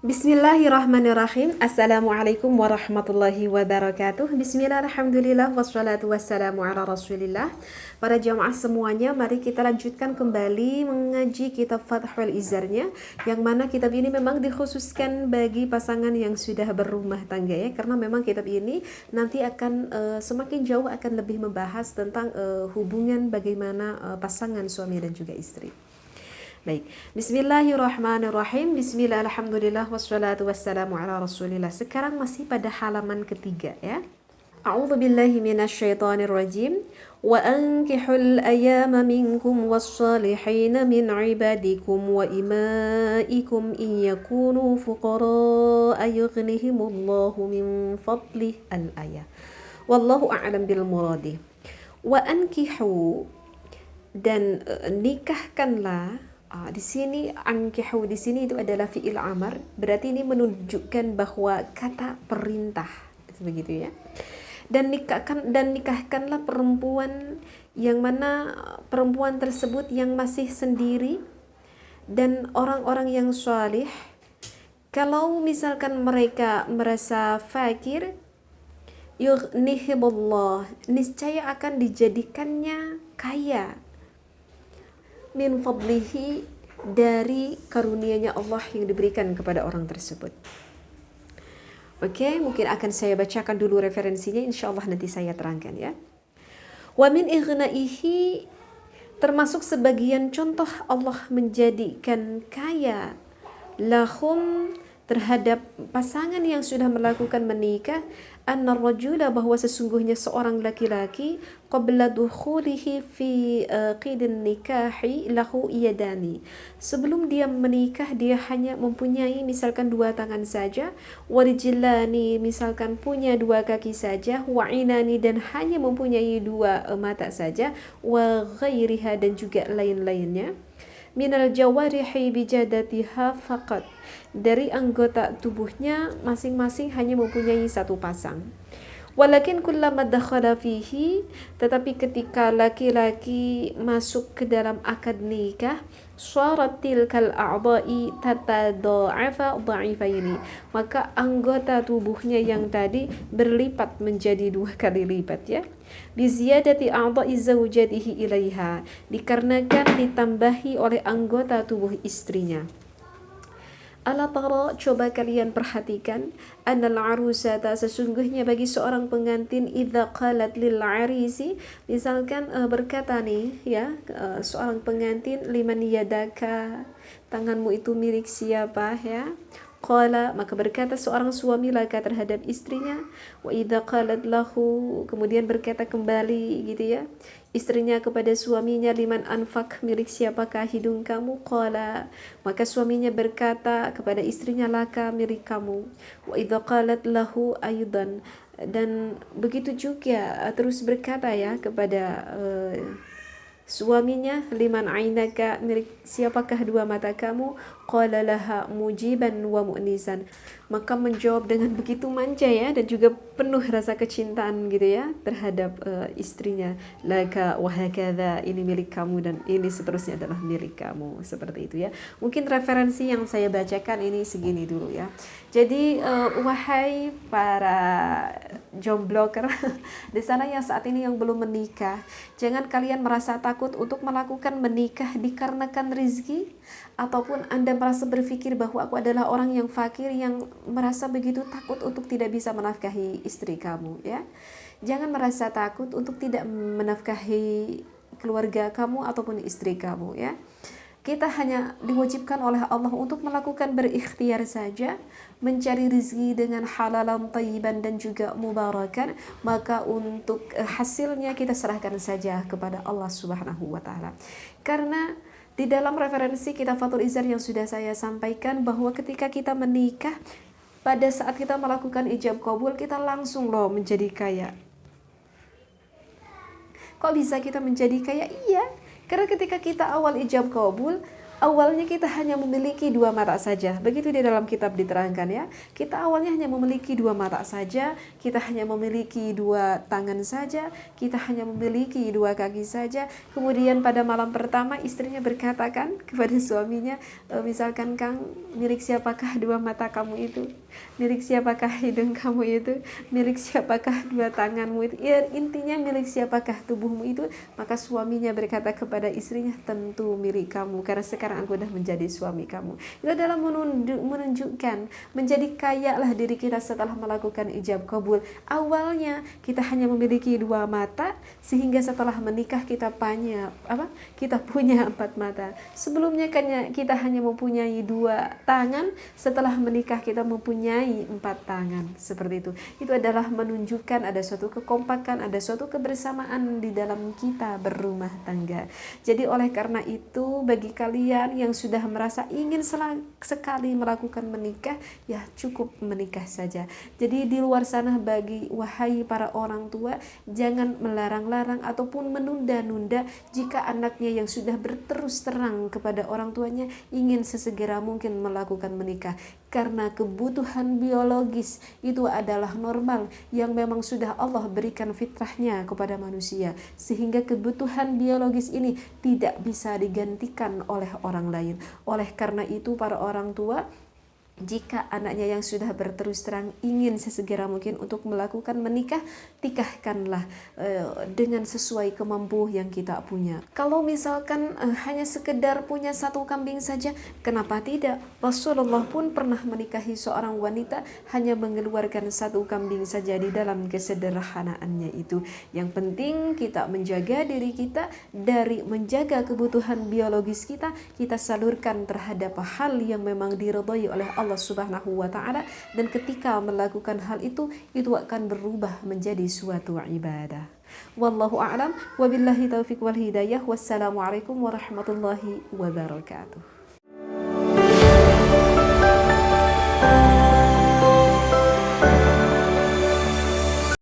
Bismillahirrahmanirrahim. Assalamualaikum warahmatullahi wabarakatuh. Bismillah, alhamdulillah, wassalatu wassalamu ala rasulillah. Para jamaah semuanya, mari kita lanjutkan kembali mengaji kitab Fathul Izarnya, yang mana kitab ini memang dikhususkan bagi pasangan yang sudah berumah tangga ya, karena memang kitab ini nanti akan semakin jauh akan lebih membahas tentang hubungan bagaimana pasangan suami dan juga istri. Baik, bismillahirrahmanirrahim. Bismillah, alhamdulillah, wassalatu wassalamu ala rasulillah. Sekarang masih pada halaman ketiga ya. A'udzu billahi minasyaitonir rajim. Wa ankihul ayyama minkum wassalihin min ibadikum wa imaikum in yakunu fuqara yughnihimullahu min fadlih al-ayah. Wallahu a'lam bil muradi. Wa ankihu, dan nikahkanlah. Di sini ankihu di sini itu adalah fi'il amar, berarti ini menunjukkan bahwa kata perintah begitu ya. Dan nikahkanlah perempuan yang mana perempuan tersebut yang masih sendiri dan orang-orang yang salih. Kalau misalkan mereka merasa fakir, yughnihimullah, niscaya akan dijadikannya kaya, min fadlihi, dari karunia-Nya Allah yang diberikan kepada orang tersebut. Oke, mungkin akan saya bacakan dulu referensinya, insyaallah nanti saya terangkan ya. Wa min ighnaihi, termasuk sebagian contoh Allah menjadikan kaya lahum, terhadap pasangan yang sudah melakukan menikah, anna rajula, bahwa sesungguhnya seorang laki-laki, qabla dukhulihi fi qidin nikahi lahu yadani, sebelum dia menikah dia hanya mempunyai misalkan dua tangan saja, warijlani, misalkan punya dua kaki saja, wa inani, dan hanya mempunyai dua mata saja, wa ghairiha, dan juga lain-lainnya, minal jawarihi bijadatiha faqat, dari anggota tubuhnya masing-masing hanya mempunyai satu pasang. Walakin kullama dakhala fihi, tetapi ketika laki-laki masuk ke dalam akad nikah, syarat tilkal a'dha'i tatadha'afa dha'ifaini, maka anggota tubuhnya yang tadi berlipat menjadi dua kali lipat ya. Biziyadati a'dha'i zawjatihi ilaiha, dikarenakan ditambahi oleh anggota tubuh istrinya. Ala tara, coba kalian perhatikan, annal arusata, sesungguhnya bagi seorang pengantin, idza qalat lil arisi, misalkan berkata nih ya, seorang pengantin, liman yadaka, tanganmu itu milik siapa ya. Qala, maka berkata seorang suami laka terhadap istrinya, wa idza qalat lahu, kemudian berkata kembali gitu ya, istrinya kepada suaminya, liman anfak, milik siapakah hidung kamu. Qala, maka suaminya berkata kepada istrinya, laka, milik kamu. Wa idza qalat lahu aydan, dan begitu juga terus berkata ya kepada suaminya, liman ainaka, milik siapakah dua mata kamu. Qala laha mujiban wa mu'nisan, maka menjawab dengan begitu manja ya, dan juga penuh rasa kecintaan gitu ya terhadap istrinya, laka wa hakadha, ini milik kamu dan ini seterusnya adalah milik kamu, seperti itu ya. Mungkin referensi yang saya bacakan ini segini dulu ya. Jadi wahai para jombloker di sana yang saat ini yang belum menikah, jangan kalian merasa takut untuk melakukan menikah dikarenakan rizki, ataupun Anda merasa berpikir bahwa aku adalah orang yang fakir, yang merasa begitu takut untuk tidak bisa menafkahi istri kamu ya. Jangan merasa takut untuk tidak menafkahi keluarga kamu ataupun istri kamu ya. Kita hanya diwajibkan oleh Allah untuk melakukan berikhtiar saja, mencari rezeki dengan halalan thayyiban dan juga mubarakan, maka untuk hasilnya kita serahkan saja kepada Allah Subhanahu wa taala. Karena di dalam referensi kitab Fathul Izar yang sudah saya sampaikan, bahwa ketika kita menikah, pada saat kita melakukan ijab qabul, kita langsung loh menjadi kaya. Kok bisa kita menjadi kaya? Iya, karena ketika kita awal ijab qabul, Awalnya kita hanya memiliki dua mata saja. Begitu di dalam kitab diterangkan ya. Kita awalnya hanya memiliki dua mata saja, kita hanya memiliki dua tangan saja, kita hanya memiliki dua kaki saja. Kemudian pada malam pertama istrinya berkatakan kepada suaminya, misalkan, Kang, milik siapakah dua mata kamu itu? Milik siapakah hidung kamu itu? Milik siapakah dua tanganmu itu? Ya, intinya milik siapakah tubuhmu itu? Maka suaminya berkata kepada istrinya, tentu milik kamu, karena sekarang aku sudah menjadi suami kamu. Itu adalah menunjukkan, menjadi kaya lah diri kita setelah melakukan ijab kabul. Awalnya kita hanya memiliki dua mata, sehingga setelah menikah kita punya empat mata. Sebelumnya kan kita hanya mempunyai dua tangan, setelah menikah kita mempunyai empat tangan. Seperti itu. Itu adalah menunjukkan ada suatu kekompakan, ada suatu kebersamaan di dalam kita berumah tangga. Jadi oleh karena itu, bagi kalian yang sudah merasa ingin sekali melakukan menikah, ya cukup menikah saja. Jadi di luar sana, bagi wahai para orang tua, jangan melarang-larang ataupun menunda-nunda jika anaknya yang sudah berterus terang kepada orang tuanya ingin sesegera mungkin melakukan menikah. Karena kebutuhan biologis itu adalah normal yang memang sudah Allah berikan fitrahnya kepada manusia, sehingga kebutuhan biologis ini tidak bisa digantikan oleh orang lain. Oleh karena itu, para orang tua, jika anaknya yang sudah berterus terang ingin sesegera mungkin untuk melakukan menikah, nikahkanlah dengan sesuai kemampuan yang kita punya. Kalau misalkan hanya sekedar punya satu kambing saja, kenapa tidak? Rasulullah pun pernah menikahi seorang wanita hanya mengeluarkan satu kambing saja di dalam kesederhanaannya itu. Yang penting kita menjaga diri kita dari menjaga kebutuhan biologis kita salurkan terhadap hal yang memang diridhai oleh Allah Subhanahu wa ta'ala, dan ketika melakukan hal itu akan berubah menjadi suatu ibadah. Wallahu a'lam, wabillahi taufiq wal hidayah. Wassalamualaikum warahmatullahi wabarakatuh.